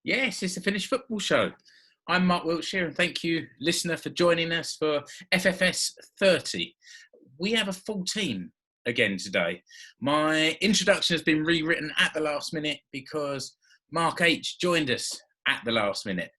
Yes, it's the Finnish Football Show. I'm Mark Wiltshire, and thank you, listener, for joining us for FFS30. We have a full team again today. My introduction has been rewritten at the last minute because Mark H joined us at the last minute.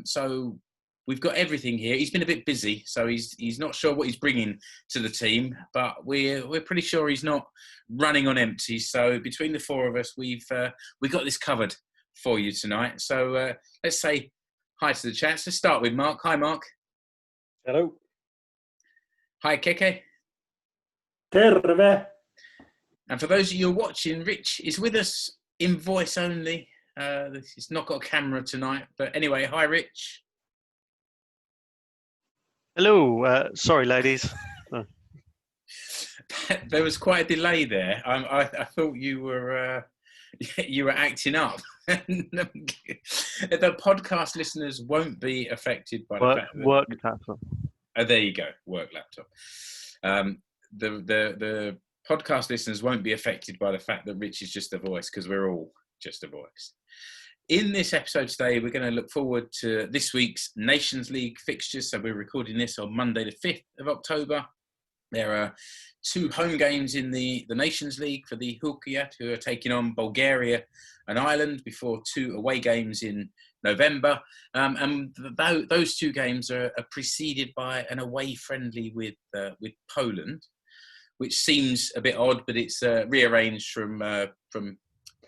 So we've got everything here. He's been a bit busy, so he's not sure what he's bringing to the team, but we're pretty sure he's not running on empty. So between the four of us, we've got this covered for you tonight. So let's say hi to the chat. Let's start with Mark. Hi, Mark. Hello. Hi, Keke. Terve. And for those of you who are watching, Rich is with us in voice only. He's not got a camera tonight. But anyway, hi, Rich. Hello. Sorry, ladies. There was quite a delay there. I thought you were acting up. The podcast listeners won't be affected by the fact that work laptop. Oh, there you go, work laptop. The podcast listeners won't be affected by the fact that Rich is just a voice, because we're all just a voice. In this episode today, we're going to look forward to this week's Nations League fixtures. So we're recording this on Monday, the 5th of October. There are 2 home games in the Nations League for the Huuhkajat, who are taking on Bulgaria and Ireland, before 2 away games in November. And those 2 games are preceded by an away friendly with Poland, which seems a bit odd, but it's rearranged from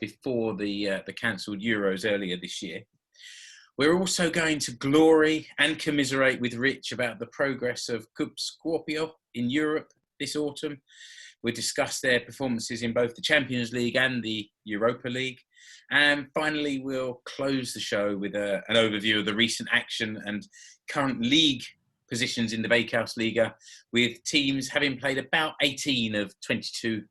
before the cancelled Euros earlier this year. We're also going to glory and commiserate with Rich about the progress of KuPS Kuopio in Europe this autumn. We'll discuss their performances in both the Champions League and the Europa League. And finally, we'll close the show with an overview of the recent action and current league positions in the Veikkausliiga, with teams having played about 18 of 22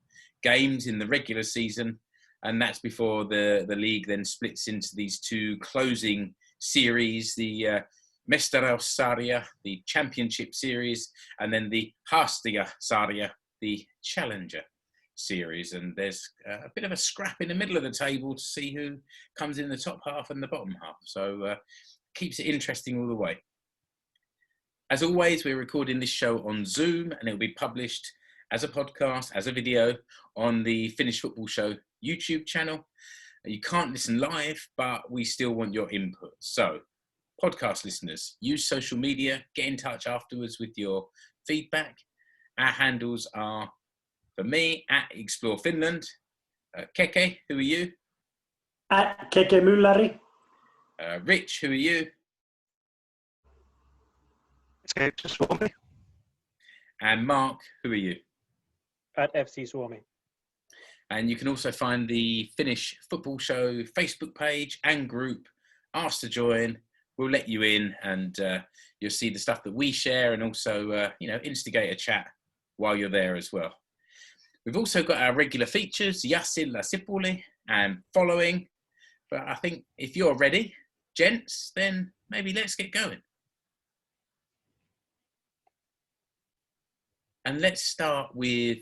games in the regular season. And that's before the league then splits into these 2 closing series, the Mestaruussarja, the Championship Series, and then the Haastajasarja, the Challenger Series. And there's a bit of a scrap in the middle of the table to see who comes in the top half and the bottom half. So keeps it interesting all the way. As always, we're recording this show on Zoom, and it'll be published as a podcast, as a video, on the Finnish Football Show YouTube channel. You can't listen live, but we still want your input. So, podcast listeners, use social media, get in touch afterwards with your feedback. Our handles are, for me, at Explore Finland. Keke, who are you? At Keke Myllari. Rich, who are you? Escape to Suomi. And Mark, who are you? At FC Suomi. And you can also find the Finnish Football Show Facebook page and group. Ask to join. We'll let you in, and you'll see the stuff that we share, and also, instigate a chat while you're there as well. We've also got our regular features, Yasilla Sipuli and following. But I think if you're ready, gents, then maybe let's get going. And let's start with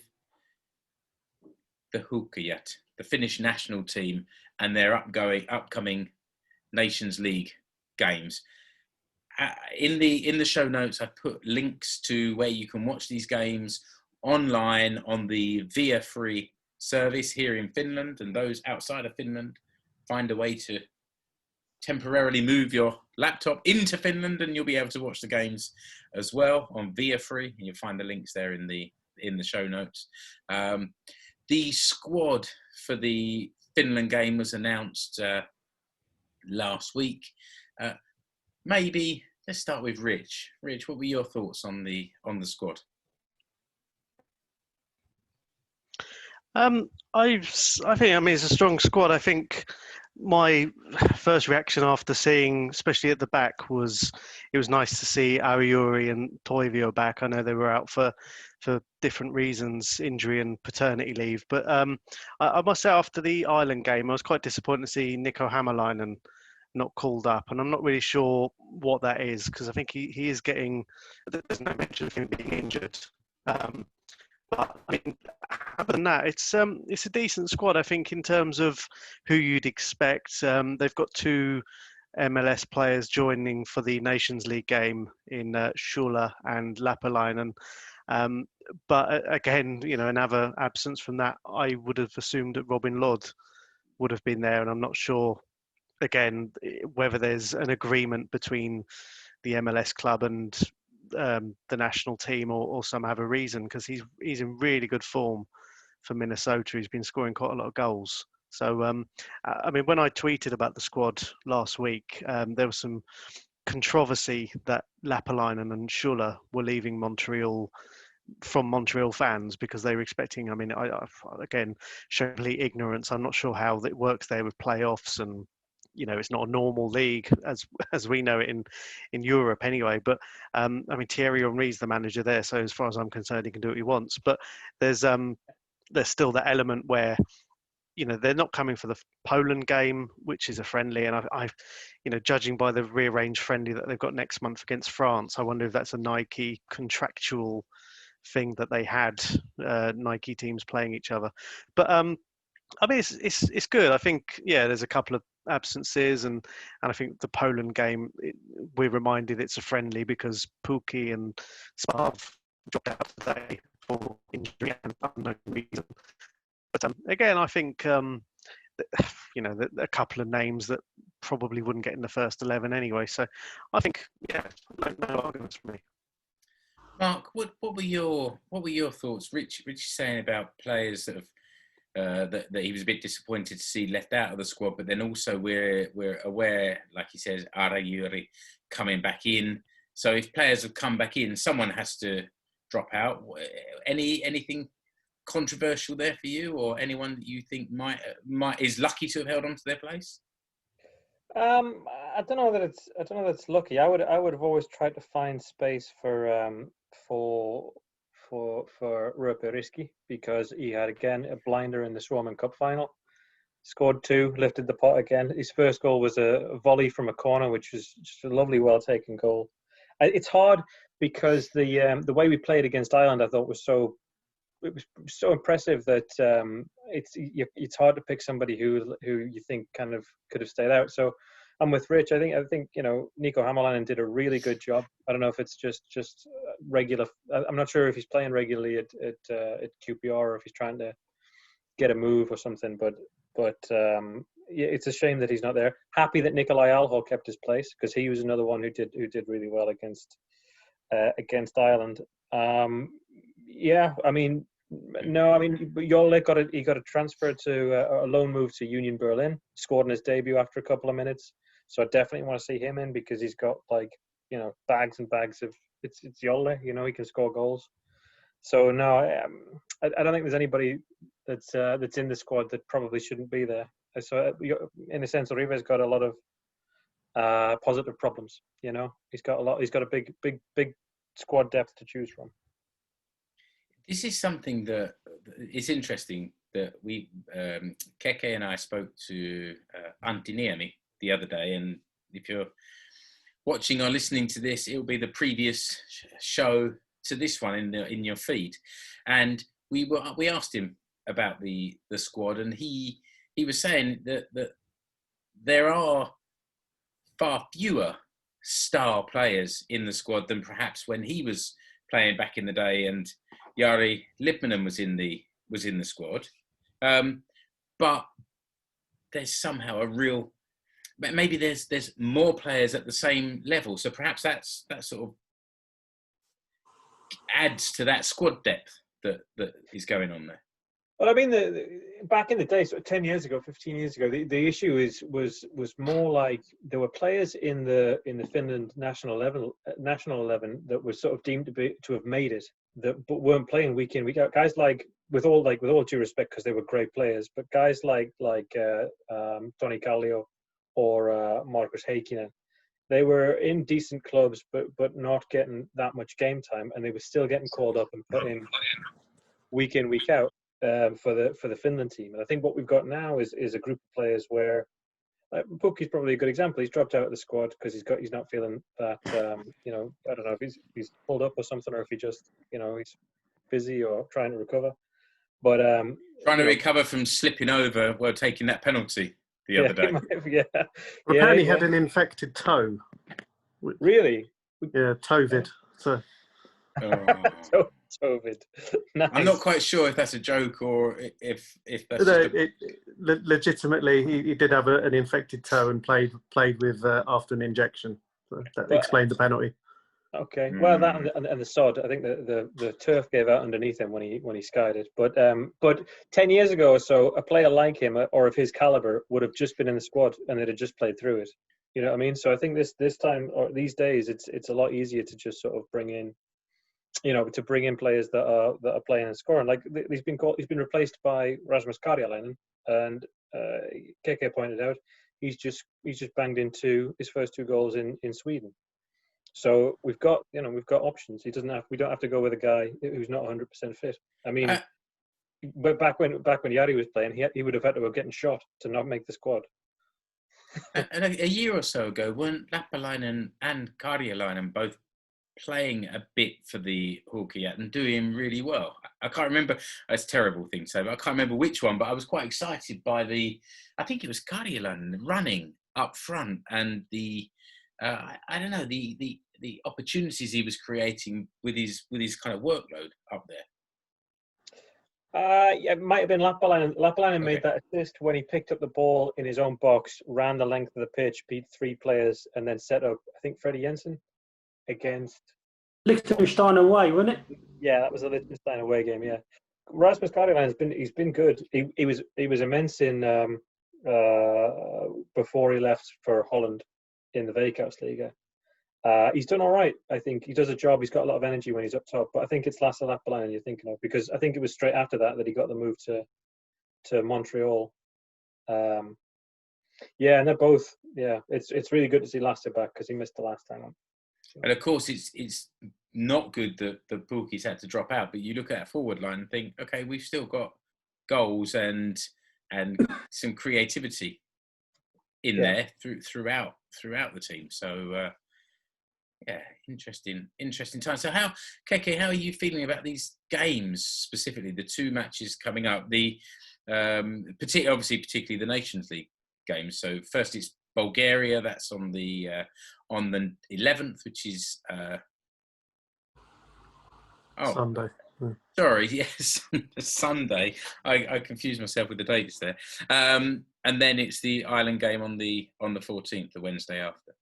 the Huuhkajat, the Finnish national team, and their upcoming Nations League games. In the show notes, I've put links to where you can watch these games online on the Via Free service here in Finland, and those outside of Finland find a way to temporarily move your laptop into Finland, and you'll be able to watch the games as well on Via Free, and you'll find the links there in the show notes. The squad for the Finland game was announced last week. Maybe let's start with Rich. Rich, what were your thoughts on the squad? I think it's a strong squad. I think my first reaction after seeing, especially at the back, was it was nice to see Ariuri and Toivio back. I know they were out for different reasons, injury and paternity leave. But I must say, after the Ireland game, I was quite disappointed to see Nico Hämäläinen not called up. And I'm not really sure what that is, because I think he is getting, there's no mention of him being injured. But I mean, other than that, it's a decent squad. I think in terms of who you'd expect. They've got 2 MLS players joining for the Nations League game in Schula and Lapalainen. But again, another absence from that, I would have assumed that Robin Lod would have been there, and I'm not sure, again, whether there's an agreement between the MLS club and the national team or some other reason, because he's in really good form for Minnesota. He's been scoring quite a lot of goals. So, I mean, when I tweeted about the squad last week, there was some controversy that Lapalainen and Schuller were leaving Montreal from Montreal fans because they were expecting. I mean, I again, show complete ignorance. I'm not sure how it works there with playoffs, and it's not a normal league as we know it in Europe anyway. But I mean, Thierry Henry's the manager there, so as far as I'm concerned, he can do what he wants. But there's still that element where they're not coming for the Poland game, which is a friendly, and I judging by the rearranged friendly that they've got next month against France, I wonder if that's a Nike contractual thing that they had, Nike teams playing each other. But I mean, it's good. I think there's a couple of absences, and I think the Poland game, we're reminded it's a friendly because Pukki and Spav dropped out today for injury and unknown reason. But again, I think a couple of names that probably wouldn't get in the first 11 anyway. So I think no arguments for me. Mark, what were your thoughts? Rich saying about players that have that he was a bit disappointed to see left out of the squad, but then also we're aware, like he says, Arayuri coming back in. So if players have come back in, someone has to drop out. Anything controversial there for you, or anyone that you think might is lucky to have held on to their place? I don't know that it's lucky. I would have always tried to find space for Ruoperiski, because he had again a blinder in the Suomen Cup final. Scored 2, lifted the pot again. His first goal was a volley from a corner, which was just a lovely, well taken goal. It's hard because the way we played against Ireland, I thought was so impressive that it's hard to pick somebody who you think kind of could have stayed out. So I'm with Rich. I think Nico Hamalainen did a really good job. I don't know if it's just regular. I'm not sure if he's playing regularly at QPR or if he's trying to get a move or something. But it's a shame that he's not there. Happy that Nikolai Alho kept his place, because he was another one who did really well against Ireland. Jolle got a transfer to a loan move to Union Berlin. Scored in his debut after a couple of minutes, so I definitely want to see him in, because he's got bags and bags of it's Jolle. He can score goals. So no, I don't think there's anybody that's in the squad that probably shouldn't be there. So in a sense, Uribe's got a lot of positive problems. He's got a big squad depth to choose from. This is something that is interesting, that we, Keke and I spoke to Antti Niemi the other day, and if you're watching or listening to this, it'll be the previous show to this one in your feed. And we asked him about the squad, and he was saying that there are far fewer star players in the squad than perhaps when he was playing back in the day, and Jari Lipmanen was in the squad, but there's somehow maybe there's more players at the same level, so perhaps that sort of adds to that squad depth that is going on there. Well, I mean, back in the day, so 10 years ago, 15 years ago, the issue was more like there were players in the Finland national 11 that were sort of deemed to have made it, but weren't playing week in, week out. Guys like, with all due respect, because they were great players, but guys like Toni Kallio or Markus Heikkinen, they were in decent clubs, but not getting that much game time, and they were still getting called up and put in, week out. For the Finland team. And I think what we've got now is a group of players where Pukki's probably a good example. He's dropped out of the squad because he's not feeling that I don't know if he's pulled up or something, or if he just he's busy or trying to recover. But trying to recover from slipping over while taking that penalty the other day. Apparently, he had an infected toe. Really? Yeah, Tovid. So. Tovid. Nice. I'm not quite sure if that's a joke or if that's legitimately he did have an infected toe and played with after an injection. So that explained the penalty. Okay, well that and the sod. I think the turf gave out underneath him when he skied it. But 10 years ago or so, a player like him or of his caliber would have just been in the squad and they'd have just played through it. You know what I mean? So I think this time or these days, it's a lot easier to just sort of bring in, to bring in players that are playing and scoring. Like he's been replaced by Rasmus Karjalainen, and KK pointed out he's just banged into his first 2 goals in Sweden. So we've got options. We don't have to go with a guy who's not 100% fit. I mean, but back when Jari was playing, he would have had to have gotten shot to not make the squad. And a year or so ago, weren't Lappalainen and Karjalainen both playing a bit for the Huuhkajat and doing really well? I can't remember. It's a terrible thing to say, but I can't remember which one. But I was quite excited by I think it was Karjalainen running up front and I don't know, the opportunities he was creating with his kind of workload up there. Yeah, it might have been Lappalainen. Lappalainen Okay. made that assist when he picked up the ball in his own box, ran the length of the pitch, beat 3 players, and then set up, I think, Freddie Jensen against Liechtenstein away, wasn't it? Yeah, that was a Liechtenstein away game. Yeah, Rasmus Karjalainen he's been good. He was immense in before he left for Holland in the Veikkausliiga. He's done all right. I think he does a job. He's got a lot of energy when he's up top. But I think it's Lasse Lappalainen you're thinking of, because I think it was straight after that he got the move to Montreal. Yeah, and they're both. Yeah, it's really good to see Lasse back because he missed the last time. And of course, it's not good that the Bulkies had to drop out. But you look at a forward line and think, okay, we've still got goals and some creativity in there throughout the team. So. Yeah, interesting time. So KK, how are you feeling about these games specifically? The 2 matches coming up, particularly the Nations League games. So first it's Bulgaria. That's on the 11th, which is Sunday. Sorry, yes, Sunday. I confused myself with the dates there. And then it's the Ireland game on the 14th, the Wednesday after.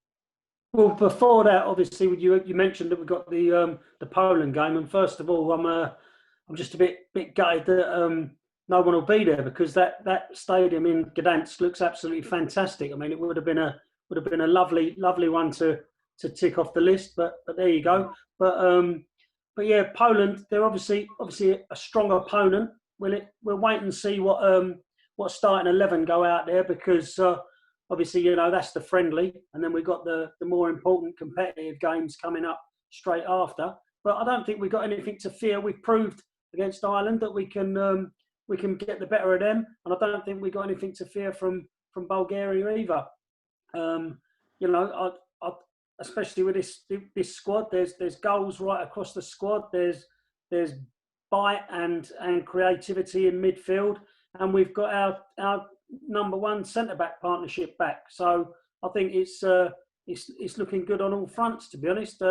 Well, before that, obviously, you mentioned that we got the Poland game, and first of all, I'm just a bit gutted that no one will be there, because that stadium in Gdansk looks absolutely fantastic. I mean, it would have been a lovely one to tick off the list, but there you go. But yeah, Poland, they're obviously a strong opponent. We'll wait and see what starting 11 go out there, because. Obviously, that's the friendly, and then we've got the more important competitive games coming up straight after. But I don't think we've got anything to fear. We've proved against Ireland that we can get the better of them, and I don't think we've got anything to fear from Bulgaria either. Especially with this squad, there's goals right across the squad. There's bite and creativity in midfield, and we've got our number 1 centre-back partnership back. So I think it's looking good on all fronts, to be honest.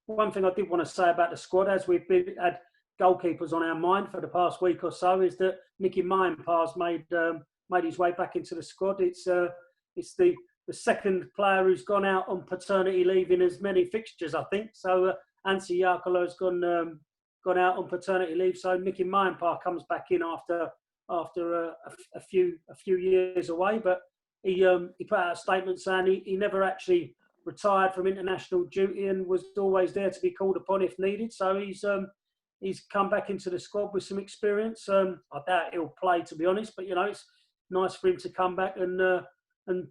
One thing I did want to say about the squad, as we've had goalkeepers on our mind for the past week or so, is that Nicky Maenpa's made his way back into the squad. It's the second player who's gone out on paternity leave in as many fixtures, I think. So Anssi Jaakkola gone out on paternity leave. So Nicky Maenpa comes back in after a few years away, but he put out a statement saying he never actually retired from international duty and was always there to be called upon if needed. So he's come back into the squad with some experience. I doubt he'll play, to be honest, but it's nice for him to come back and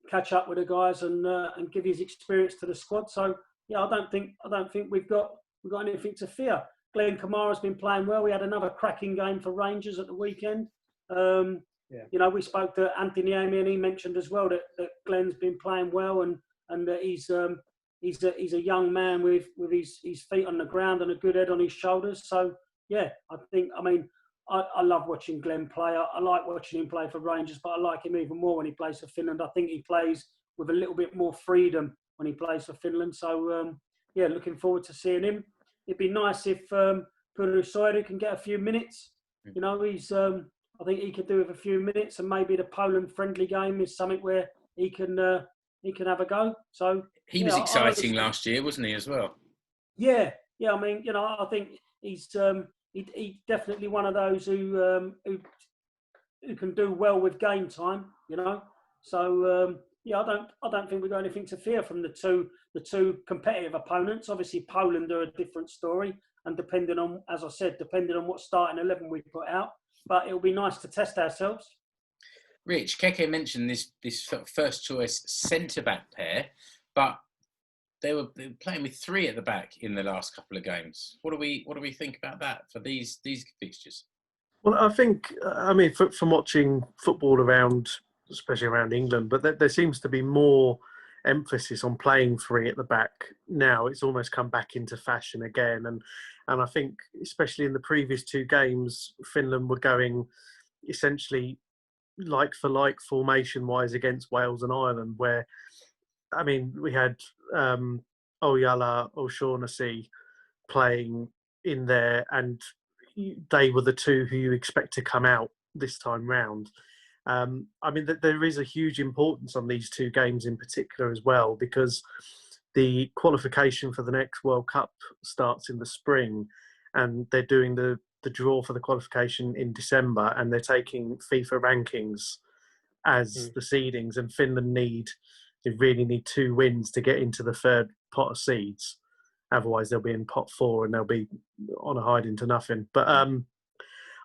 catch up with the guys and give his experience to the squad. So yeah, I don't think we've got anything to fear. Glenn Kamara's been playing well. We had another cracking game for Rangers at the weekend. We spoke to Anthony Niemi, and he mentioned as well that Glenn's been playing well and that he's a young man with his feet on the ground and a good head on his shoulders. So yeah, I think, I mean, I love watching Glenn play. I like watching him play for Rangers, but I like him even more when he plays for Finland. I think he plays with a little bit more freedom when he plays for Finland. So, yeah, looking forward to seeing him. It'd be nice if Mestaruussarja can get a few minutes. You know, I think he could do with a few minutes, and maybe the Poland friendly game is something where he can have a go. So he was exciting last year, wasn't he, as well? Yeah. I mean, you know, I think he's definitely one of those who can do well with game time. You know, so yeah, I don't think we've got anything to fear from the two competitive opponents. Obviously, Poland are a different story, and depending on, as I said, depending on what starting 11 we put out, but it'll be nice to test ourselves. Rich, Keke mentioned this first choice centre back pair, but they were playing with three at the back in the last couple of games. What do we think about that for these fixtures? Well, I think, I mean, from watching football around, especially around England, but there seems to be more emphasis on playing three at the back now. It's almost come back into fashion again, and I think especially in the previous two games, Finland were going essentially like for like formation wise against Wales and Ireland, where, I mean, we had Ojala, O'Shaughnessy playing in there, and they were the two who you expect to come out this time round. I mean, there is a huge importance on these two games in particular as well, because the qualification for the next World Cup starts in the spring, and they're doing the draw for the qualification in December, and they're taking FIFA rankings as the seedings, and Finland they really need 2 wins to get into the third pot of seeds. Otherwise, they'll be in pot 4 and they'll be on a hiding to nothing. But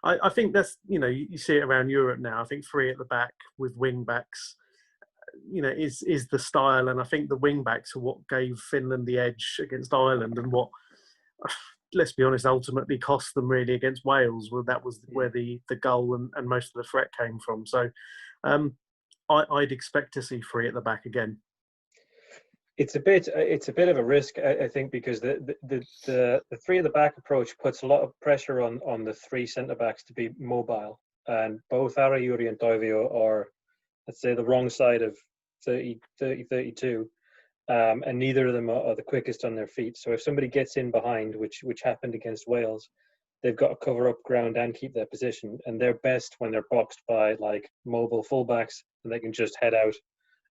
I think that's, you know, you see it around Europe now. I think 3 at the back with wing backs, you know, is the style. And I think the wing backs are what gave Finland the edge against Ireland, and what, let's be honest, ultimately cost them really against Wales. Well, that was where the goal and most of the threat came from. So I'd expect to see 3 at the back again. It's a bit of a risk, I think, because the 3 at the back approach puts a lot of pressure on the 3 centre backs to be mobile, and both Arajuuri and Toivio are, let's say, the wrong side of 32, and neither of them are the quickest on their feet. So if somebody gets in behind, which happened against Wales, they've got to cover up ground and keep their position, and they're best when they're boxed by like mobile fullbacks, and they can just head out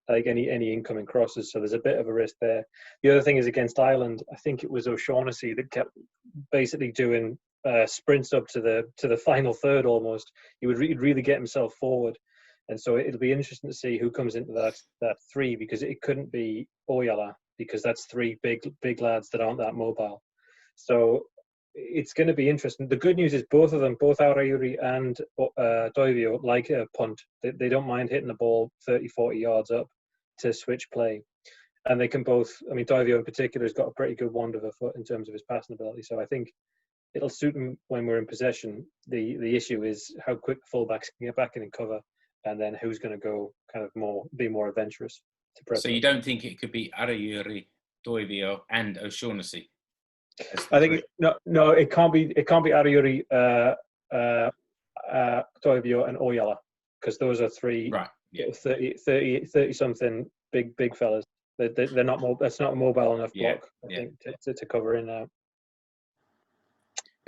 like any incoming crosses. So there's a bit of a risk there. The other thing is against Ireland, I think it was O'Shaughnessy that kept basically doing sprints up to the final third almost. He would really get himself forward, and so it'll be interesting to see who comes into that 3, because it couldn't be Ojala, because that's 3 big lads that aren't that mobile. So it's going to be interesting. The good news is both of them, both Arajuuri and Toivio, like a punt. They don't mind hitting the ball 30-40 yards up to switch play. And they can both, I mean, Toivio in particular has got a pretty good wand of a foot in terms of his passing ability. So I think it'll suit him when we're in possession. The issue is how quick fullbacks can get back in and cover, and then who's going to go kind of be more adventurous to press. So you don't think it could be Arajuuri, Toivio and O'Shaughnessy? I think no, it can't be Arajuuri, Toivio and Ojala, because those are 3 right. Yeah. 30 something big fellas. They're not that's not a mobile enough block, I think, to cover in now.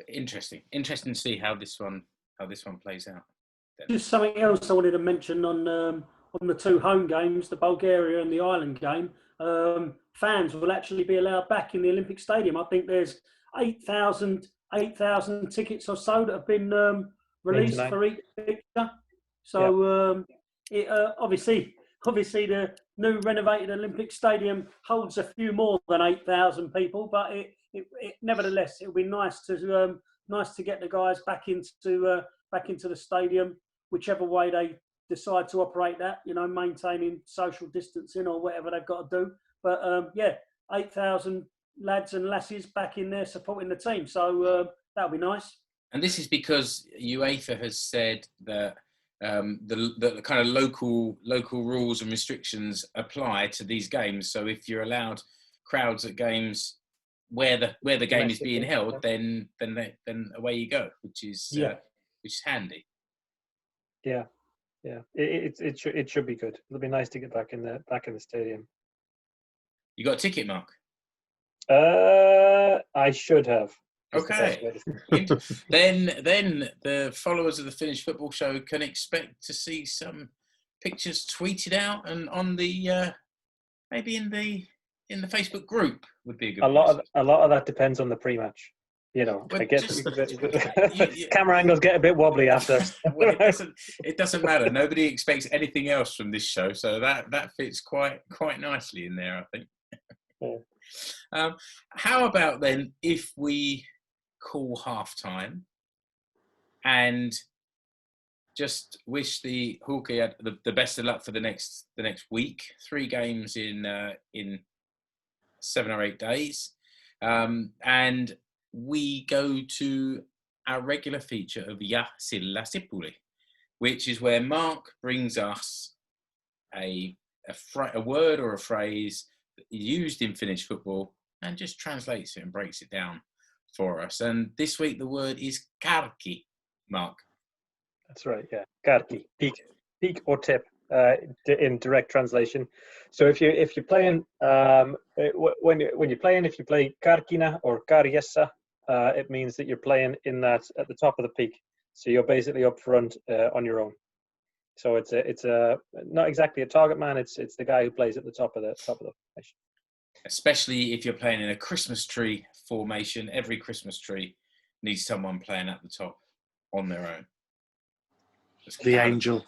Interesting to see how this one plays out. Just something else I wanted to mention on the 2 home games, the Bulgaria and the Ireland game. Fans will actually be allowed back in the Olympic Stadium. I think there's 8,000 tickets or so that have been released for each fixture. So obviously the new renovated Olympic Stadium holds a few more than 8,000 people, but it nevertheless it'll be nice to get the guys back into the stadium, whichever way they decide to operate that, you know, maintaining social distancing or whatever they've got to do. But 8,000 lads and lassies back in there supporting the team. So that'll be nice. And this is because UEFA has said that the kind of local rules and restrictions apply to these games. So if you're allowed crowds at games where the game is Domestic being game, held, then away you go, which is handy. Yeah. It should be good. It'll be nice to get back in the stadium. You got a ticket, Mark? I should have. Okay. Then the followers of the Finnish Football Show can expect to see some pictures tweeted out and on the maybe in the Facebook group would be a good. A lot of that depends on the pre-match. Well, I guess camera angles get a bit wobbly after. Well, it doesn't matter. Nobody expects anything else from this show, so that fits quite nicely in there, I think. Yeah. How about then if we call half-time and just wish the Huuhkajat the best of luck for the next week. 3 games in 7 or 8 days, and we go to our regular feature of Ja Sillä Sipuli, which is where Mark brings us a word or a phrase used in Finnish football and just translates it and breaks it down for us. And this week the word is karki, Mark. That's right, yeah. Karki, peak or tip in direct translation. So if you're playing when you're playing, if you play karkina or karjessa, it means that you're playing in that at the top of the peak. So you're basically up front on your own. So it's not exactly a target man. It's the guy who plays at the top of the formation. Especially if you're playing in a Christmas tree formation, every Christmas tree needs someone playing at the top on their own. The angel.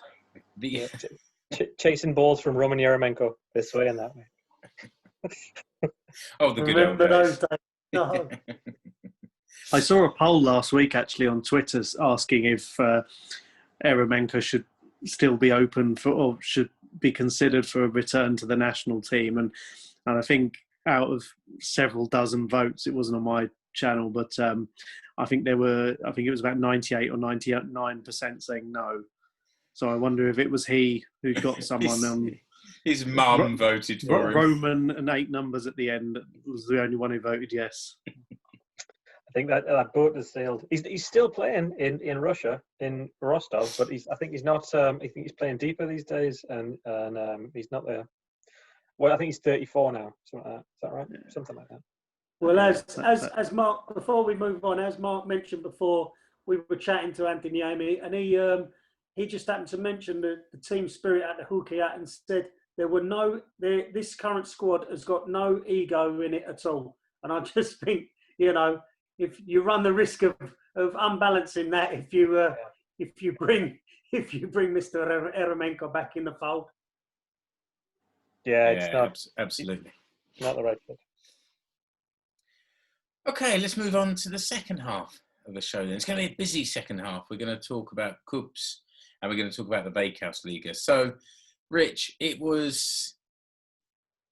Chasing balls from Roman Yarmolenko this way and that way. Oh, the good old days. No. I saw a poll last week actually on Twitter asking if Yarmolenko should still be open for or should be considered for a return to the national team, and I think out of several dozen votes, it wasn't on my channel, but I think it was about 98 or 99% saying no. So I wonder if it was he who got someone. His mum voted for him. Roman and 8 numbers at the end was the only one who voted yes. I think that boat has sailed. He's still playing in Russia, in Rostov, but I think he's not. I think he's playing deeper these days, and he's not there. Well, I think he's 34 now. Something like that. Is that right? Yeah. Something like that. Well, as Mark, before we move on, as Mark mentioned before, we were chatting to Anthony Amy, and he just happened to mention the team spirit at the Huuhkajat and said this current squad has got no ego in it at all. And I just think, if you run the risk of unbalancing that if you bring Mr. Yarmolenko back in the fold. Yeah, it's not absolutely not the right fit. Okay, let's move on to the second half of the show then. It's going to be a busy second half. We're going to talk about KuPS and we're going to talk about the Veikkausliiga. So, Rich, it was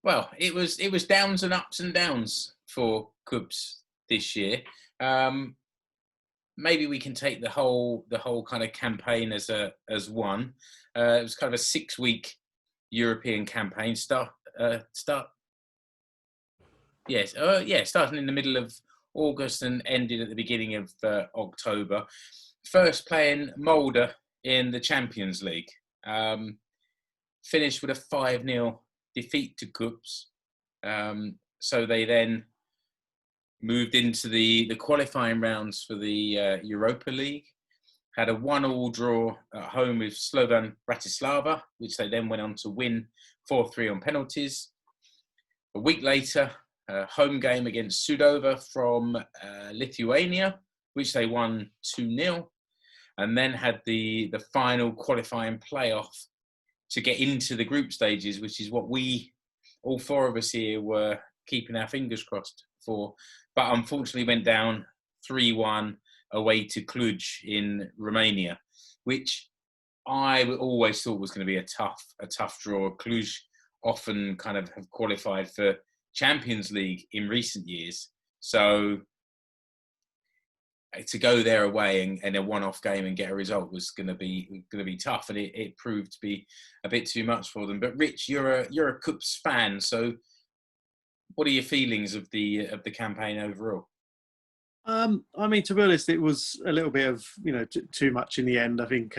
downs and ups and downs for KuPS this year. Maybe we can take the whole kind of campaign as one. It was kind of a 6-week European campaign. Starting in the middle of August and ended at the beginning of October. First playing Molde in the Champions League. Finished with a 5-0 defeat to KuPS. So they then moved into the qualifying rounds for the Europa League. Had a 1-1 draw at home with Slovan Bratislava, which they then went on to win 4-3 on penalties. A week later, a home game against Sudova from Lithuania, which they won 2-0. And then had the final qualifying playoff to get into the group stages, which is what all 4 of us here, were keeping our fingers crossed for. But unfortunately went down 3-1 away to Cluj in Romania, which I always thought was going to be a tough draw. Cluj often kind of have qualified for Champions League in recent years. So to go there away and a one-off game and get a result was going to be tough, and it proved to be a bit too much for them. But Rich, you're a KuPS fan, so What are your feelings of the campaign overall? I mean, to be honest, it was a little bit of too much in the end. I think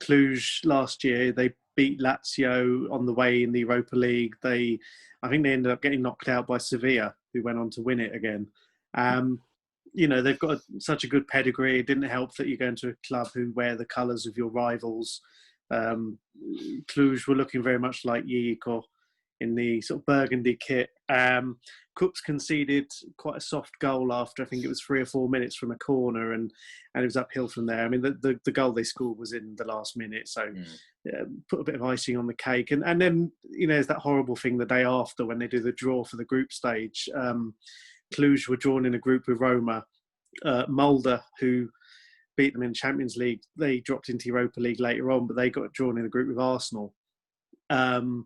Cluj last year, they beat Lazio on the way in the Europa League. I think they ended up getting knocked out by Sevilla, who went on to win it again. They've got such a good pedigree. It didn't help that you're going to a club who wear the colours of your rivals. Cluj were looking very much like Yico in the sort of burgundy kit. KuPS conceded quite a soft goal after, I think it was 3 or 4 minutes from a corner, and it was uphill from there. I mean, the goal they scored was in the last minute, so put a bit of icing on the cake. And then, there's that horrible thing the day after when they do the draw for the group stage. Cluj were drawn in a group with Roma. Mulder, who beat them in Champions League, they dropped into Europa League later on, but they got drawn in a group with Arsenal. So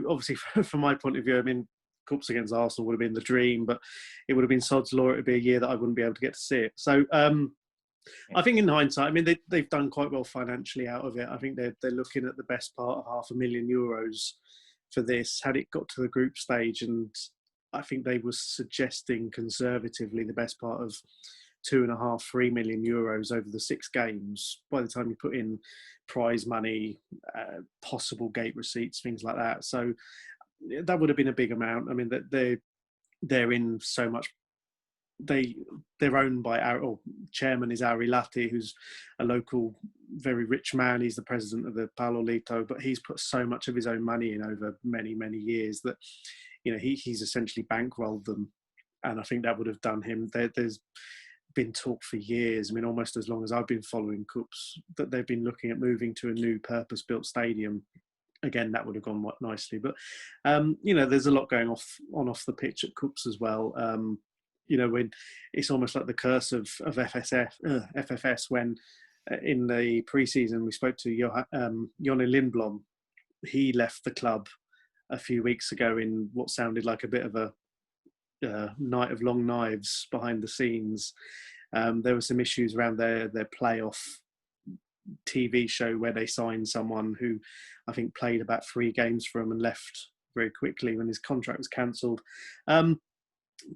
obviously from my point of view, I mean, KuPS against Arsenal would have been the dream, but it would have been sod's law. It would be a year that I wouldn't be able to get to see it. So I think in hindsight, I mean, they've done quite well financially out of it. I think they're looking at the best part of €500,000 for this. Had it got to the group stage, and I think they were suggesting conservatively the best part of €2.5-3 million over the 6 games. By the time you put in prize money, possible gate receipts, things like that, so that would have been a big amount. I mean, that they're in so much. They're owned by our chairman is Ari Latti, who's a local, very rich man. He's the president of the Palolito, but he's put so much of his own money in over many, many years that he's essentially bankrolled them, and I think that would have done him. There's been talk for years, I mean, almost as long as I've been following KuPS, that they've been looking at moving to a new purpose-built stadium. Again, that would have gone nicely, but there's a lot going off the pitch at KuPS as well. When it's almost like the curse of FFS, when in the pre-season we spoke to Jonny Lindblom. He left the club a few weeks ago in what sounded like a bit of a night of long knives behind the scenes. There were some issues around their playoff TV show where they signed someone who I think played about 3 games for them and left very quickly when his contract was cancelled.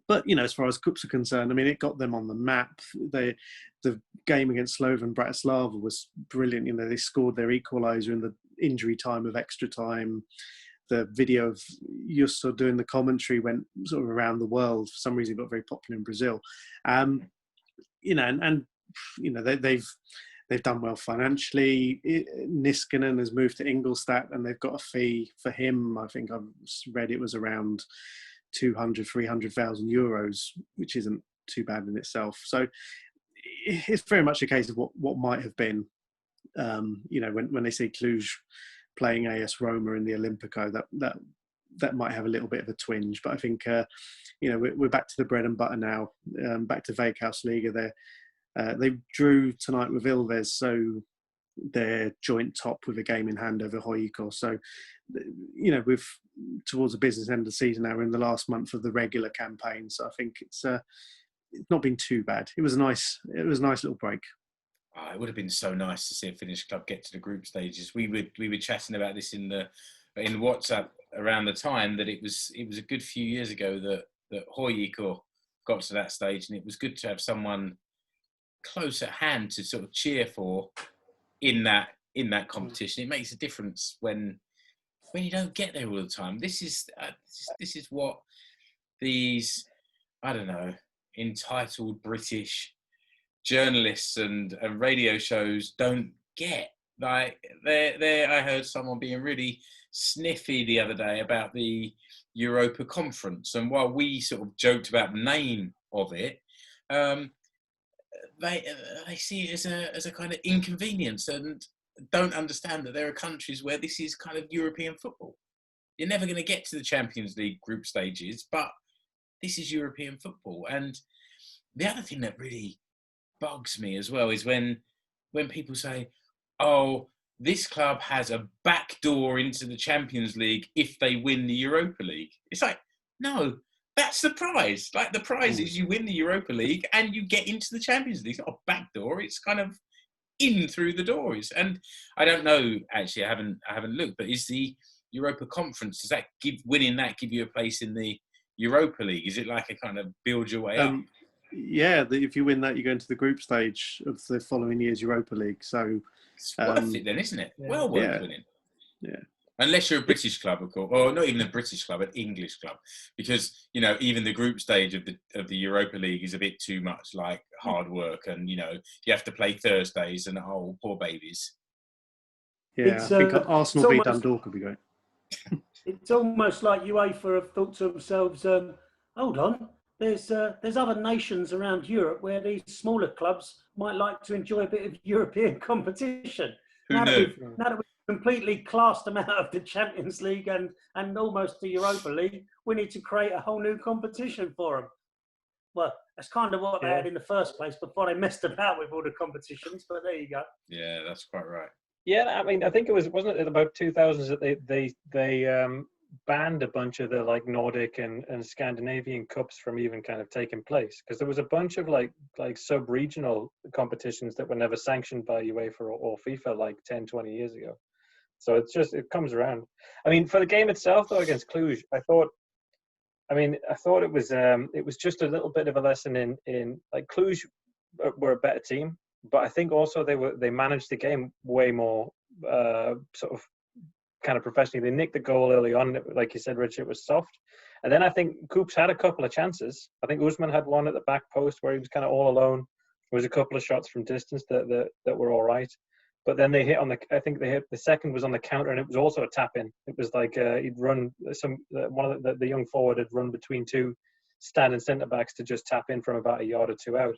But as far as KuPS are concerned, I mean, it got them on the map. The game against Slovan Bratislava was brilliant. They scored their equaliser in the injury time of extra time. The video of Justo doing the commentary went sort of around the world. For some reason, it got very popular in Brazil. They've done well financially. Niskanen has moved to Ingolstadt, and they've got a fee for him. I think I've read it was around €200,000-300,000, which isn't too bad in itself. So it's very much a case of what might have been. When they see Cluj playing AS Roma in the Olimpico, that might have a little bit of a twinge. But I think we're back to the bread and butter now. Back to Veikkausliiga. They drew tonight with Ilves, so they're joint top with a game in hand over Huuhkajat. So we've towards the business end of the season now. We're in the last month of the regular campaign, so I think it's not been too bad. It was a nice little break. It would have been so nice to see a Finnish club get to the group stages. We were chatting about this in WhatsApp around the time that it was a good few years ago that Huuhkajat got to that stage, and it was good to have someone close at hand to sort of cheer for in that competition. It makes a difference when you don't get there all the time. This is what these, I don't know, entitled British journalists and radio shows don't get. Like I heard someone being really sniffy the other day about the Europa Conference, and while we sort of joked about the name of it, they see it as a kind of inconvenience and don't understand that there are countries where this is kind of European football. You're never going to get to the Champions League group stages, but this is European football. And the other thing that really bugs me as well is when people say, oh, this club has a back door into the Champions League if they win the Europa League. It's like, no, that's the prize. Like, the prize is you win the Europa League and you get into the Champions League. It's not a back door. It's kind of in through the doors. And I don't know, actually, I haven't looked, but is the Europa Conference, does that winning that give you a place in the Europa League? Is it like a kind of build your way up? Yeah, if you win that, you go into the group stage of the following year's Europa League. So it's worth it then, isn't it? Yeah. Well worth winning. Yeah. Unless you're a British club, of course, or not even a British club, an English club, because even the group stage of the Europa League is a bit too much like hard work, and you have to play Thursdays and poor babies. Yeah, I think Arsenal v Dundalk could be great. It's almost like UEFA have thought to themselves, hold on, there's other nations around Europe where these smaller clubs might like to enjoy a bit of European competition. Now that we've completely classed them out of the Champions League and almost the Europa League, we need to create a whole new competition for them. Well, that's kind of what they had in the first place before they messed about with all the competitions, but there you go. Yeah, that's quite right. Yeah, I mean, I think wasn't it about 2000s that they banned a bunch of the like Nordic and Scandinavian cups from even kind of taking place, because there was a bunch of like sub-regional competitions that were never sanctioned by UEFA or FIFA like 10, 20 years ago. So it comes around. I mean, for the game itself though against Cluj, I thought it was just a little bit of a lesson in like Cluj were a better team, but I think also they managed the game way more sort of kind of professionally. They nicked the goal early on, like you said, Rich. It was soft, and then I think KuPS had a couple of chances. I think Usman had one at the back post where he was kind of all alone. There was a couple of shots from distance that were all right, but then they hit on the second was on the counter, and it was also a tap in. It was like he'd run one of the young forward had run between two standing centre backs to just tap in from about a yard or two out.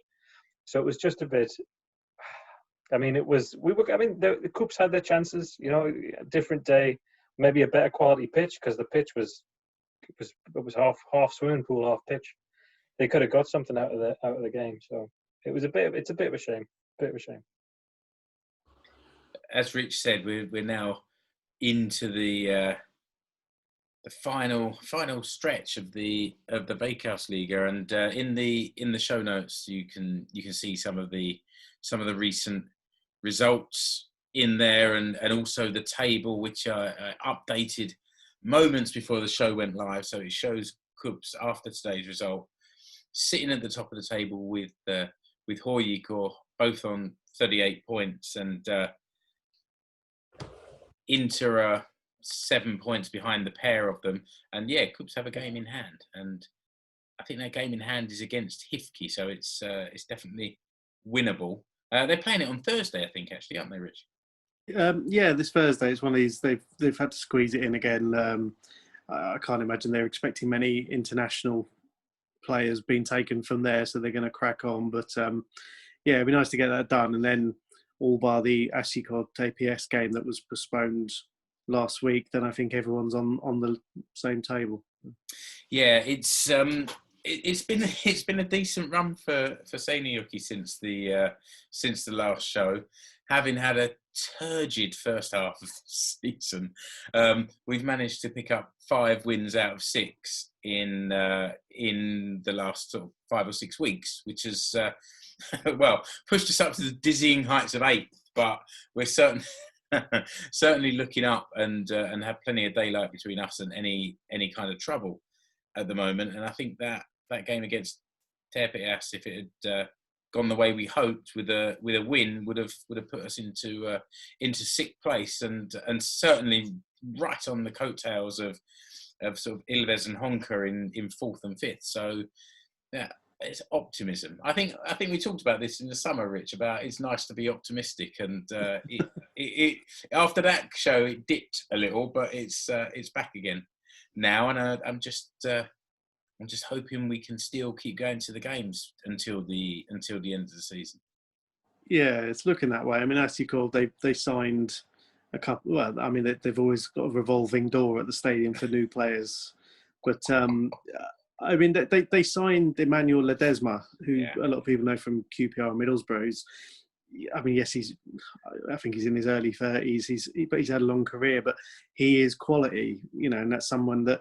So it was just a bit. I mean, the KuPS had their chances. Different day, maybe a better quality pitch, because the pitch was half swimming pool, half pitch. They could have got something out of the game. So it's a bit of a shame. As Rich said, we're now into the final stretch of the Veikkausliiga, and in the show notes you can see some of the recent results in there, and also the table, which are updated moments before the show went live. So it shows KuPS after today's result sitting at the top of the table with Huuhkajat both on 38 points, and Inter 7 points behind the pair of them. And yeah, KuPS have a game in hand, and I think that game in hand is against Huuhkajat, so it's definitely winnable. They're playing it on Thursday, I think, actually, aren't they, Rich? Yeah, this Thursday. It's one of these. They've had to squeeze it in again. I can't imagine they're expecting many international players being taken from there, so they're going to crack on. But yeah, it'd be nice to get that done. And then, all bar the Haastajasarja KuPS game that was postponed last week, then I think everyone's on the same table. Yeah, it's been a decent run for Seinäjoki since the last show, having had a turgid first half of the season. We've managed to pick up 5 wins out of 6 in the last sort of 5 or 6 weeks, which has pushed us up to the dizzying heights of 8th. But we're certainly looking up and have plenty of daylight between us and any kind of trouble at the moment. And I think that game against KuPS, if it had gone the way we hoped, with a win, would have put us into 6th place, and certainly right on the coattails of sort of Ilves and Honka in 4th and 5th. So yeah, it's optimism. I think we talked about this in the summer, Rich, about it's nice to be optimistic, and it after that show it dipped a little, but it's back again now, and I'm just hoping we can still keep going to the games until the end of the season. Yeah, it's looking that way. I mean, as you called, they signed a couple. Well, I mean, they've always got a revolving door at the stadium for new players, but I mean, they signed Emmanuel Ledesma, who a lot of people know from QPR and Middlesbrough. I mean, yes, I think he's in his early 30s. But he's had a long career, but he is quality, and that's someone that,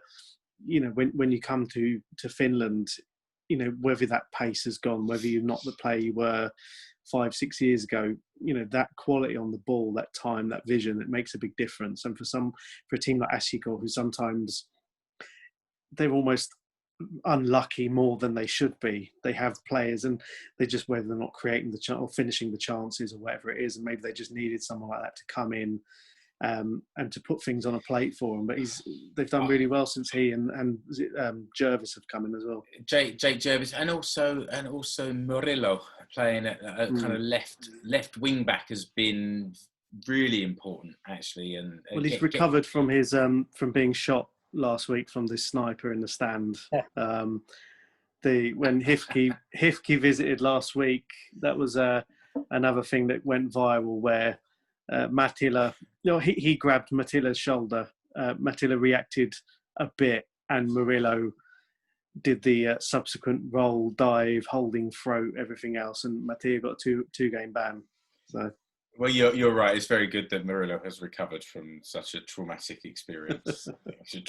when you come to Finland, whether that pace has gone, whether you're not the player you were 5-6 years ago, that quality on the ball, that time, that vision, it makes a big difference. And for a team like Asiko, who sometimes they're almost unlucky more than they should be. They have players and they just, whether they're not creating the or finishing the chances or whatever it is, and maybe they just needed someone like that to come in and to put things on a plate for them. But they've done really well since he and Jervis have come in as well. Jake Jervis and also Murillo playing at kind of left wing back has been really important actually. And well, he's recovered from his from being shot last week from this sniper in the stand. When Hifke visited last week, that was another thing that went viral where Matilla, he grabbed Matilla's shoulder. Matilla reacted a bit, and Murillo did the subsequent roll, dive, holding throat, everything else, and Matilla got a two-game ban. So. Well, you're right. It's very good that Murillo has recovered from such a traumatic experience.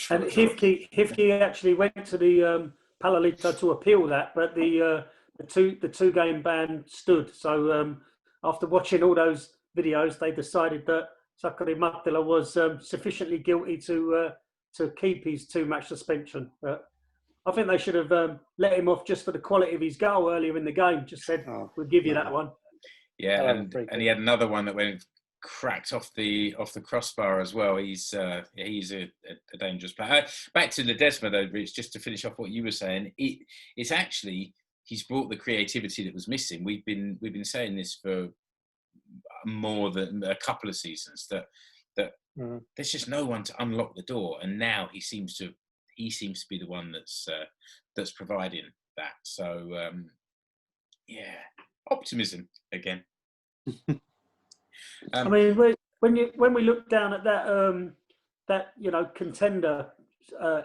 And Hifke actually went to the Palalito to appeal that, but the two-game ban stood. So after watching all those videos, they decided that Sakari Mattila was sufficiently guilty to keep his 2-match suspension. But I think they should have let him off just for the quality of his goal earlier in the game. Just said, we'll give you that one. Yeah, and he had another one that went cracked off the crossbar as well. He's a dangerous player. Back to Ledesma though, Rich, just to finish off what you were saying. It's actually he's brought the creativity that was missing. We've been saying this for more than a couple of seasons that there's just no one to unlock the door, and now he seems to be the one that's providing that. So optimism again. I mean, when we look down at that contender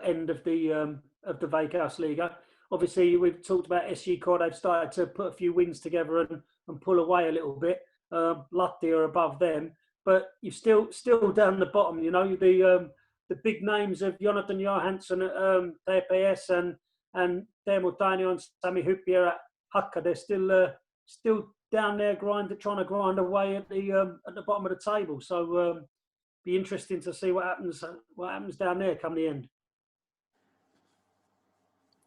end of the Veikkausliiga, obviously we've talked about SJ Core. They've started to put a few wins together and pull away a little bit. Lahti are above them, but you're still down the bottom. The big names of Jonathan Johansson at TPS and Teemu Tainio and Sami Hyppie at Hakka. They're still down there trying to grind away at the bottom of the table. So be interesting to see what happens down there come the end.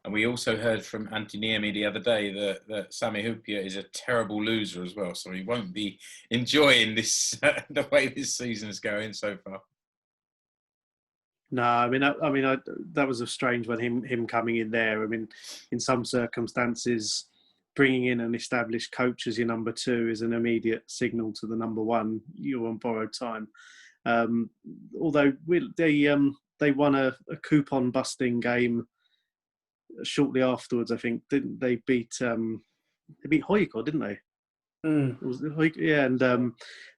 And we also heard from Antti Niemi the other day that Sami Hyppie is a terrible loser as well, so he won't be enjoying this the way this season's going so far. No, I mean, that was a strange one. Him coming in there. I mean, in some circumstances, bringing in an established coach as your number 2 is an immediate signal to the number 1. You're on borrowed time. Although they won a coupon busting game shortly afterwards. I think they beat Hoiko, didn't they? It was Hoiko, yeah, and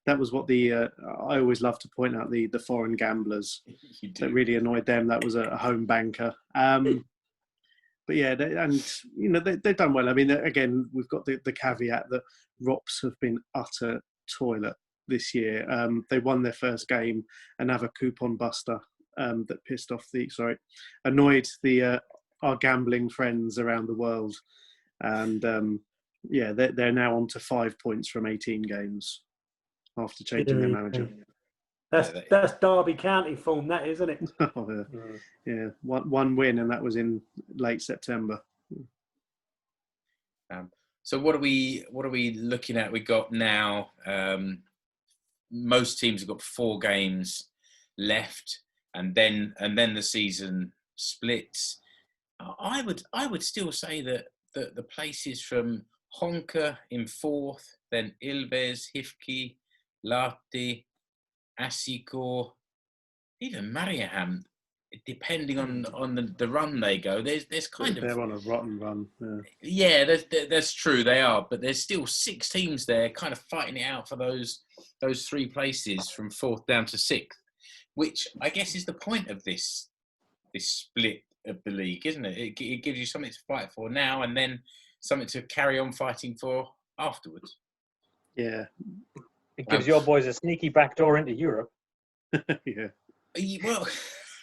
that was what I always love to point out the foreign gamblers that really annoyed them. That was a home banker. But yeah, they've done well. I mean, again, we've got the caveat that ROPS have been utter toilet this year. They won their first game, another coupon buster that annoyed our gambling friends around the world. And they're now on to 5 points from 18 games after changing their manager. That's Derby County form, that isn't it? Yeah, one win, and that was in late September. So what are we looking at? We got now. Most teams have got 4 games left, and then the season splits. I would still say that the places from Honka in 4th, then Ilves, Hifki, Lahti, Asiko, even Mariehamn, depending on the run they go, there's kind of... They're on a rotten run. Yeah, that's true, they are. But there's still 6 teams there kind of fighting it out for those 3 places from 4th down to 6th, which I guess is the point of this split of the league, isn't it? It gives you something to fight for now and then something to carry on fighting for afterwards. Yeah. It gives your boys a sneaky backdoor into Europe. Yeah. Well,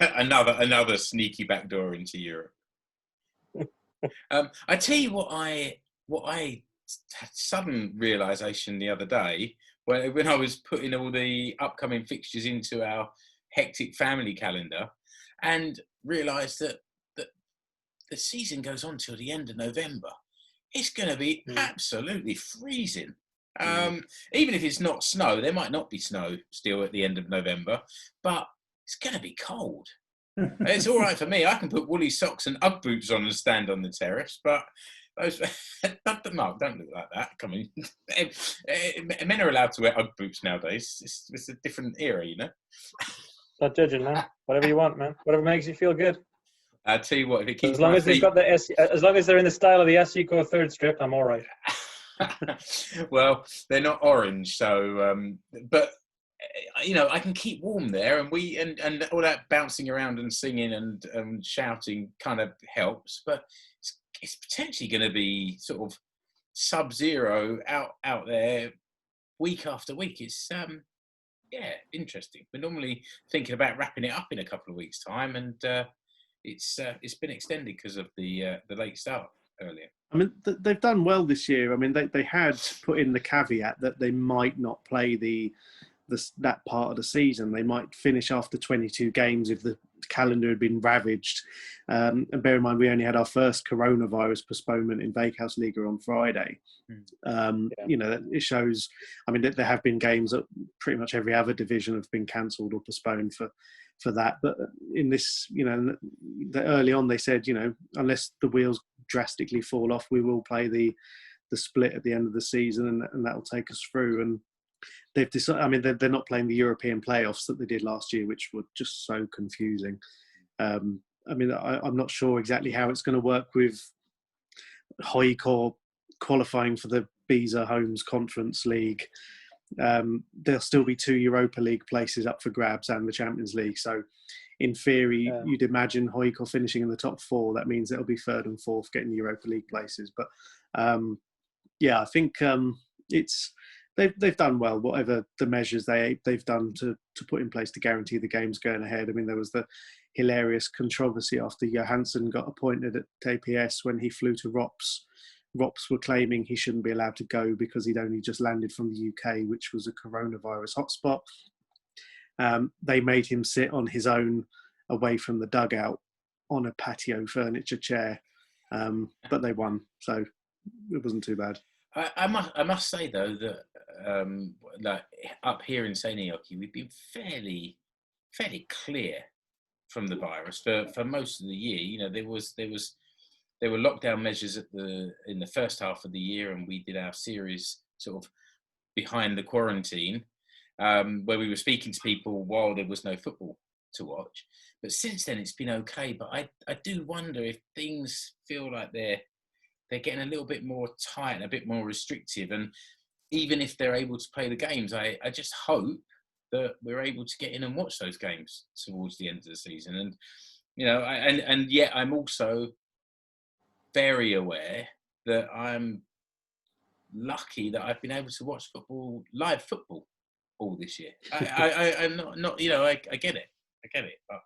another sneaky backdoor into Europe. I tell you what I had sudden realisation the other day when I was putting all the upcoming fixtures into our hectic family calendar, and realised that the season goes on till the end of November. It's going to be absolutely freezing. Even if it's not snow, there might not be snow still at the end of November, but it's going to be cold. It's all right for me. I can put woolly socks and Ugg boots on and stand on the terrace, but those Mark, don't look like that. Come on. Men are allowed to wear Ugg boots nowadays. It's a different era, you know. Not judging, man. Whatever you want, man. Whatever makes you feel good. I'll tell you what, if it keeps as long as they've got as long as they're in the style of the SU Core third strip, I'm all right. Well, they're not orange, so but you know, I can keep warm there, and all that bouncing around and singing and shouting kind of helps, but it's potentially going to be sort of sub-zero out there week after week. It's interesting. We're normally thinking about wrapping it up in a couple of weeks' time, and it's been extended because of the late start earlier. I mean, they've done well this year. I mean, they had put in the caveat that they might not play that part of the season. They might finish after 22 games if the calendar had been ravaged. And bear in mind, we only had our first coronavirus postponement in Veikkausliiga on Friday. You know, it shows. I mean, there have been games that pretty much every other division have been cancelled or postponed for that. But in this, you know, early on they said, you know, unless the wheels drastically fall off, we will play the split at the end of the season, and that will take us through. And they've decided. I mean, they're not playing the European playoffs that they did last year, which were just so confusing. I mean, I'm not sure exactly how it's going to work with Huuhkajat qualifying for the Beezer Homes Conference League. There'll still be 2 Europa League places up for grabs and the Champions League. So, in theory, you'd imagine Huuhkajat finishing in the top 4. That means it'll be 3rd and 4th getting Europa League places. But I think they've done well. Whatever the measures they've done to put in place to guarantee the games going ahead. I mean, there was the hilarious controversy after Johansson got appointed at KPS when he flew to ROPS. ROPS were claiming he shouldn't be allowed to go because he'd only just landed from the UK, which was a coronavirus hotspot. They made him sit on his own away from the dugout on a patio furniture chair, but they won, so it wasn't too bad. I must say though that like up here in Seinäjoki, we've been fairly clear from the virus for most of the year. You know, there were lockdown measures in the first half of the year, and we did our series sort of behind the quarantine, where we were speaking to people while there was no football to watch. But since then, it's been okay. But I do wonder if things feel like they're getting a little bit more tight and a bit more restrictive. And even if they're able to play the games, I just hope that we're able to get in and watch those games towards the end of the season. And, you know, and yet I'm also very aware that I'm lucky that I've been able to watch live football all this year. I'm not, you know, I get it, but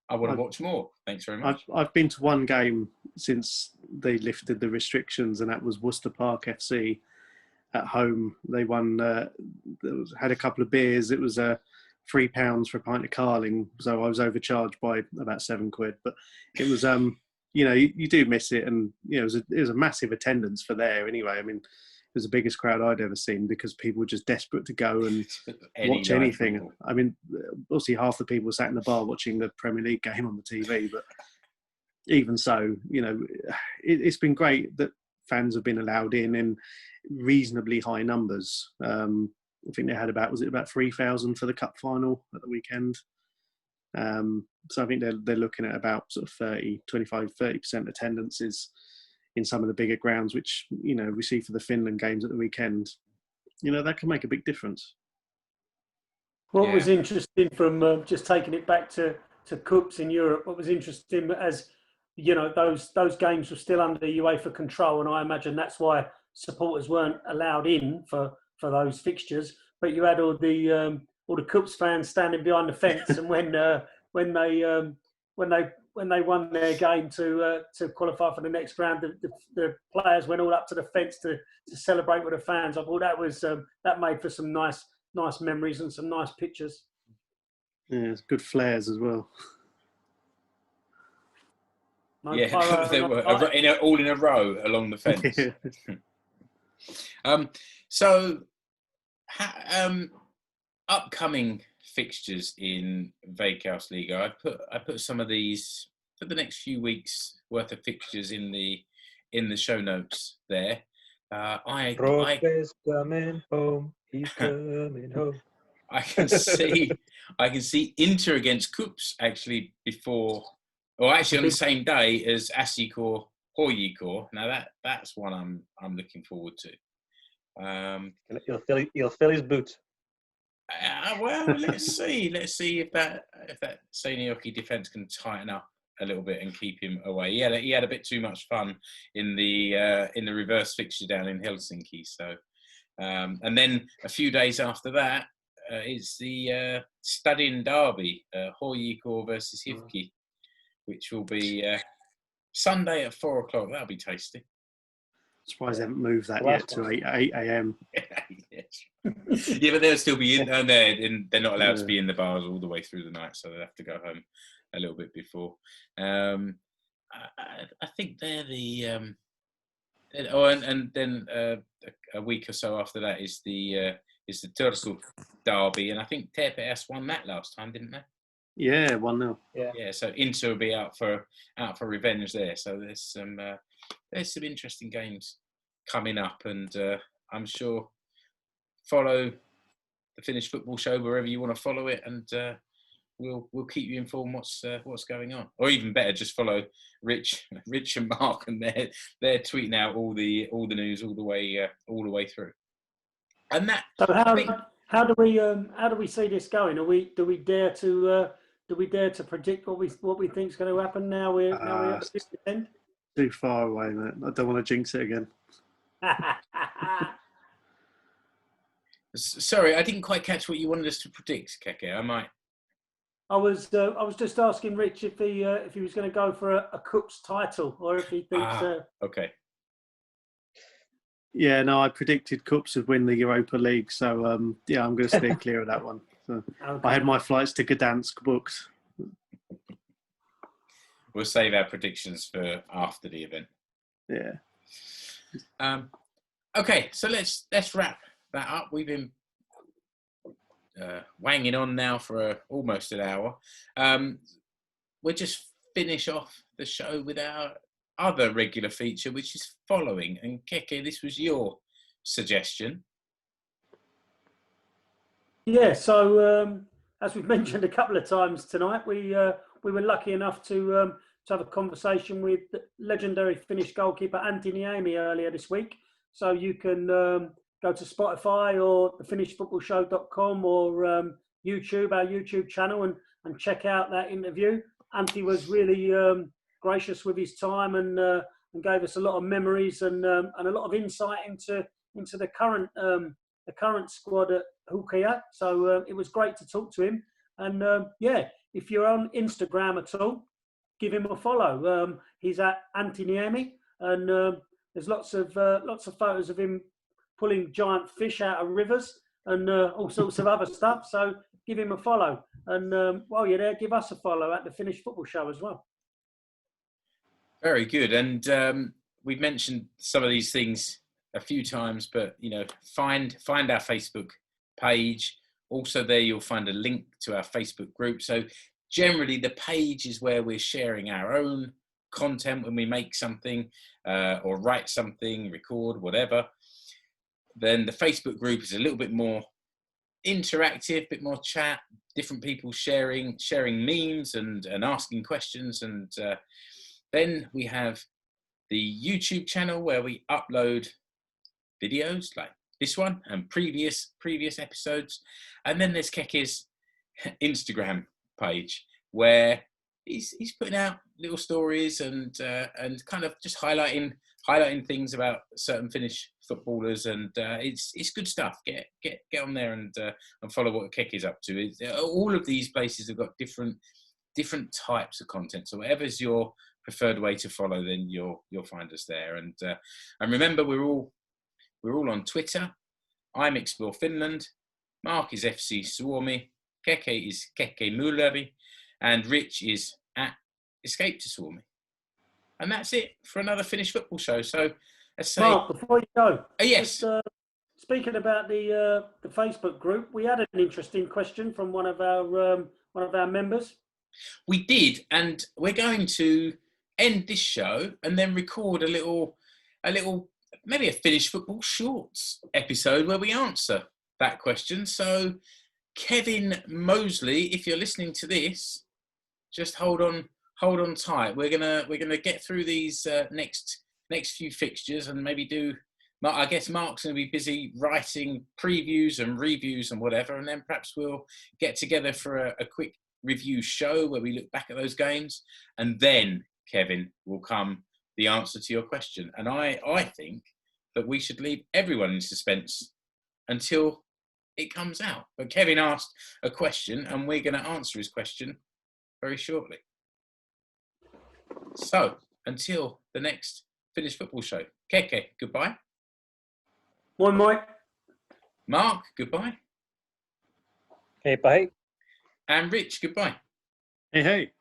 I want to watch more. Thanks very much. I've been to one game since they lifted the restrictions, and that was Worcester Park FC at home. They won, had a couple of beers. It was £3 for a pint of Carling, so I was overcharged by about £7. But it was, you know, you do miss it, and you know, it was a massive attendance for there. Anyway, I mean, it was the biggest crowd I'd ever seen because people were just desperate to go and watch anything. Football. I mean, obviously half the people sat in the bar watching the Premier League game on the TV, but even so, you know, it's been great that fans have been allowed in reasonably high numbers. I think they had about 3,000 for the cup final at the weekend. So I think they're looking at about sort of 30% attendances in some of the bigger grounds, which, you know, we see for the Finland games at the weekend. You know, that can make a big difference. What was interesting from just taking it back to KuPS in Europe, what was interesting, as you know, those games were still under UEFA control, and I imagine that's why supporters weren't allowed in for those fixtures. But you had all the KuPS fans standing behind the fence, and when they when they won their game to qualify for the next round, the players went all up to the fence to celebrate with the fans. I thought that was that made for some nice memories and some nice pictures. Yeah, it's good flares as well. No Yeah, pyro, they no were light. all in a row along the fence. So, upcoming fixtures in Veikkausliiga. I put some of these for the next few weeks worth of fixtures in the show notes there. Rope's coming home. He's coming home. I can see Inter against KuPS actually before, or actually on the same day as Asikor Huuhkajat. Now that's one I'm looking forward to. He'll fill his boots. Well, let's see if that Seinäjoki defence can tighten up a little bit and keep him away. He had a bit too much fun in the reverse fixture down in Helsinki. So, and then a few days after that, it's the Stadin derby, Huuhkajat versus Huuhkajat, which will be Sunday at 4:00. That'll be tasty. Surprised they haven't moved that yet to 8 a.m. Yeah, but they'll still be in. They're not allowed to be in the bars all the way through the night, so they have to go home a little bit before. I think they're the. And then a week or so after that is the Turku derby, and I think TPS won that last time, didn't they? Yeah, 1-0. Yeah. So Inter will be out for revenge there. So there's some interesting games coming up, and I'm sure follow the Finnish Football Show wherever you want to follow it, and we'll keep you informed what's going on. Or even better, just follow Rich and Mark, and they're tweeting out all the news all the way through. And that. So how do we see this going? Do we dare to predict what we think is going to happen now? We're at this end. Too far away, mate. I don't want to jinx it again. Sorry, I didn't quite catch what you wanted us to predict, Keke. I was just asking Rich if he was going to go for a KuPS title, or if he thinks. Okay. Yeah, no, I predicted KuPS would win the Europa League, so I'm going to stay clear of that one. So okay. I had my flights to Gdansk booked. We'll save our predictions for after the event. Yeah. Okay, so let's wrap that up. We've been wanging on now for almost an hour. We'll just finish off the show with our other regular feature, which is following. And Keke, this was your suggestion. Yeah, so as we've mentioned a couple of times tonight, we were lucky enough to have a conversation with the legendary Finnish goalkeeper Antti Niemi earlier this week. So you can go to Spotify or thefinishfootballshow.com or YouTube, our YouTube channel, and check out that interview. Antti was really gracious with his time and gave us a lot of memories and a lot of insight into the current squad at Huuhkajat. So it was great to talk to him. And if you're on Instagram at all, give him a follow. He's at Antti Niemi, and there's lots of photos of him pulling giant fish out of rivers and all sorts of other stuff. So give him a follow. And while you're there, give us a follow at the Finnish Football Show as well. Very good. And we've mentioned some of these things a few times, but find our Facebook page. Also there you'll find a link to our Facebook group. So generally the page is where we're sharing our own content when we make something or write something, record, whatever. Then the Facebook group is a little bit more interactive, bit more chat, different people sharing memes and asking questions. And then we have the YouTube channel where we upload videos like this one and previous episodes. And then there's Keke's Instagram page where he's putting out little stories and kind of just highlighting things about certain Finnish footballers, and it's good stuff. Get on there and follow what Keke's up to. All of these places have got different different types of content. So whatever's your preferred way to follow, then you'll find us there. And remember, we're all on Twitter. I'm Explore Finland. Mark is FC Suomi. Keke is Keke Mulleri. And Rich is at Escape to Suomi. And that's it for another Finnish football show. So let's say... Mark, before you go. Yes. Just, speaking about the Facebook group, we had an interesting question from one of our members. We did, and we're going to end this show and then record a little, maybe a Finnish football shorts episode where we answer that question. So, Kevin Mosley, if you're listening to this, just hold on tight. We're gonna get through these next few fixtures and maybe do. I guess Mark's going to be busy writing previews and reviews and whatever, and then perhaps we'll get together for a quick review show where we look back at those games, and then, Kevin, will come the answer to your question. And I think that we should leave everyone in suspense until it comes out. But Kevin asked a question, and we're going to answer his question very shortly. So, until the next Finnish football show, Keke, goodbye. Moi moi. Mark, goodbye. Hey, bye. And Rich, goodbye. Hey, hey.